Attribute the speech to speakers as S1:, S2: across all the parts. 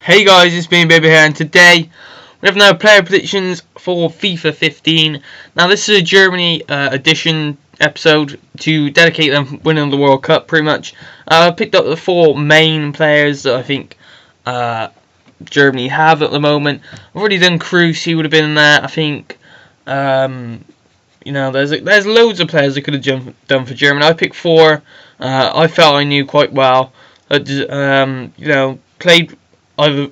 S1: Hey guys, it's me Baby here, and today we have now player predictions for FIFA 15. Now this is a Germany edition episode to dedicate them winning the World Cup pretty much. I picked up the four main players that I think Germany have at the moment. I've already done Reus, he would have been in there. I think there's loads of players that could have done for Germany. I picked four. I felt I knew quite well. Played either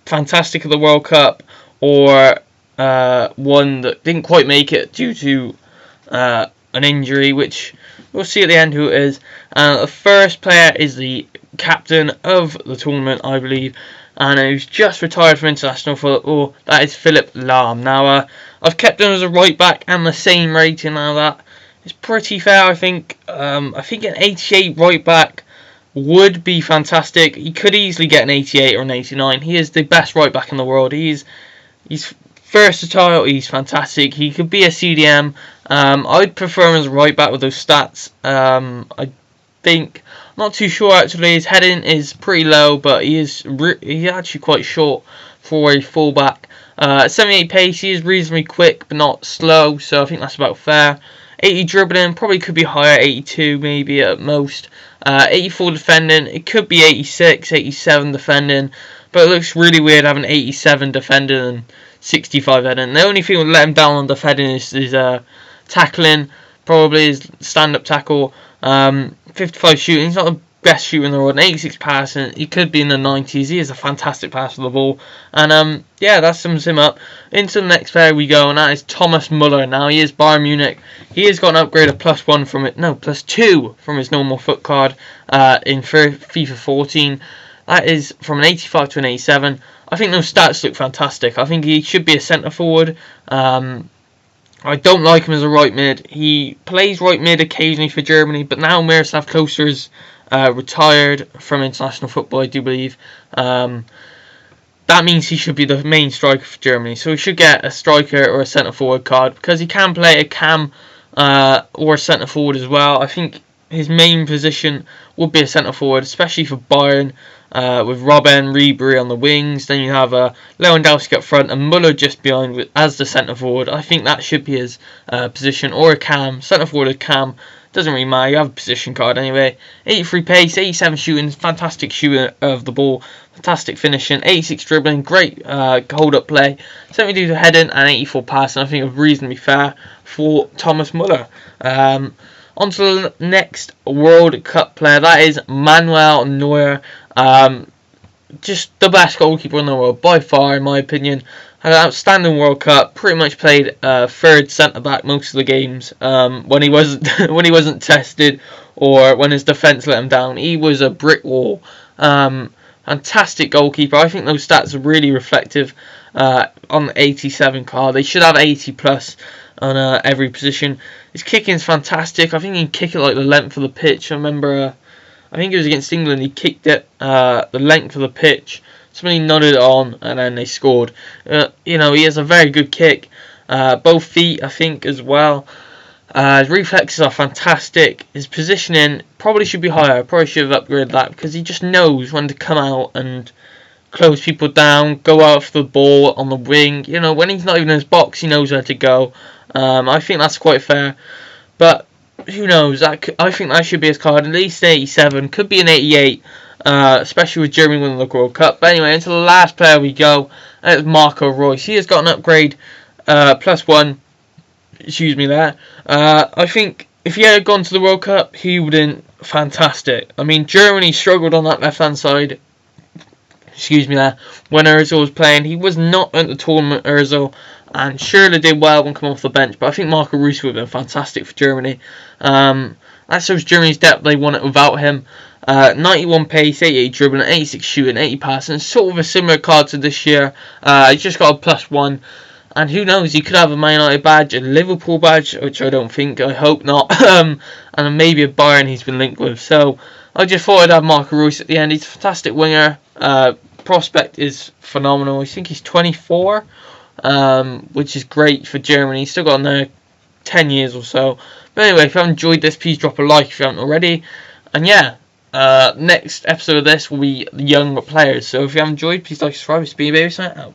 S1: fantastic at the World Cup or one that didn't quite make it due to an injury, which we'll see at the end who it is. The first player is the captain of the tournament, I believe, and who's just retired from international football. That is Philipp Lahm. Now, I've kept him as a right back and the same rating. Now that is pretty fair, I think. I think an 88 right back would be fantastic. He could easily get an 88 or an 89. He is the best right back in the world. He's versatile. He's fantastic. He could be a CDM. I'd prefer him as a right back with those stats. I think, I'm not too sure actually. His heading is pretty low, but he's actually quite short for a fullback. 78 pace. He is reasonably quick, but not slow. So I think that's about fair. 80 dribbling, probably could be higher, 82 maybe at most. 84 defending, it could be 86, 87 defending, but it looks really weird having 87 defending and 65 heading. The only thing that would let him down on defending is tackling, probably his stand-up tackle. 55 shooting, he's not the best shooter in the world. 86 passing, he could be in the 90s. He is a fantastic passer of the ball, and yeah, that sums him up. Into the next player we go, and that is Thomas Muller. Now he is Bayern Munich. He has got an upgrade of +1 from it, no, +2 from his normal foot card in FIFA 14. That is from an 85 to an 87. I think those stats look fantastic. I think he should be a centre forward. I don't like him as a right mid. He plays right mid occasionally for Germany, but now Miroslav Klose is retired from international football, I do believe. That means he should be the main striker for Germany. So he should get a striker or a centre forward card, because he can play a cam or a centre forward as well. I think his main position would be a centre forward, especially for Bayern, with Robben, Ribery on the wings. Then you have Lewandowski up front and Muller just behind as the centre forward. I think that should be his position, or a cam, centre forward or cam. Doesn't really matter, you have a position card anyway. 83 pace, 87 shooting, fantastic shooter of the ball, fantastic finishing, 86 dribbling, great hold up play, 72 heading and 84 passing. I think it's reasonably fair for Thomas Muller. On to the next World Cup player, that is Manuel Neuer. Just the best goalkeeper in the world by far, in my opinion. Had an outstanding World Cup. Pretty much played third centre back most of the games. When he wasn't tested or when his defence let him down, he was a brick wall. Fantastic goalkeeper. I think those stats are really reflective on the 87 card. They should have 80 plus on every position. His kicking is fantastic. I think he can kick it like the length of the pitch. I remember, I think it was against England. He kicked it the length of the pitch. Somebody nodded it on, and then they scored. He has a very good kick. Both feet, I think, as well. His reflexes are fantastic. His positioning probably should be higher. Probably should have upgraded that, because he just knows when to come out and close people down, go out for the ball on the wing. When he's not even in his box, he knows where to go. I think that's quite fair. But who knows? I think that should be his card. At least an 87. Could be an 88. Especially with Germany winning the World Cup. But anyway, into the last player we go. It's Marco Reus. He has got an upgrade, +1. Excuse me there. I think if he had gone to the World Cup, he would have been fantastic. I mean, Germany struggled on that left-hand side. Excuse me there. When Ozil was playing, he was not at the tournament, Ozil, and surely did well when coming off the bench. But I think Marco Reus would have been fantastic for Germany. That shows Germany's depth. They won it without him. 91 pace, 88 dribbling, 86 shooting, 80 passing. Sort of a similar card to this year. He's just got a +1. And who knows, he could have a Man United badge, a Liverpool badge, which I don't think, I hope not. And maybe a Bayern he's been linked with. So I just thought I'd have Marco Reus at the end. He's a fantastic winger. Prospect is phenomenal. I think he's 24, which is great for Germany. He's still got another 10 years or so. But anyway, if you have enjoyed this, please drop a like if you haven't already. And yeah, Next episode of this will be young players. So if you have enjoyed, please like, subscribe. It's been a baby sign out.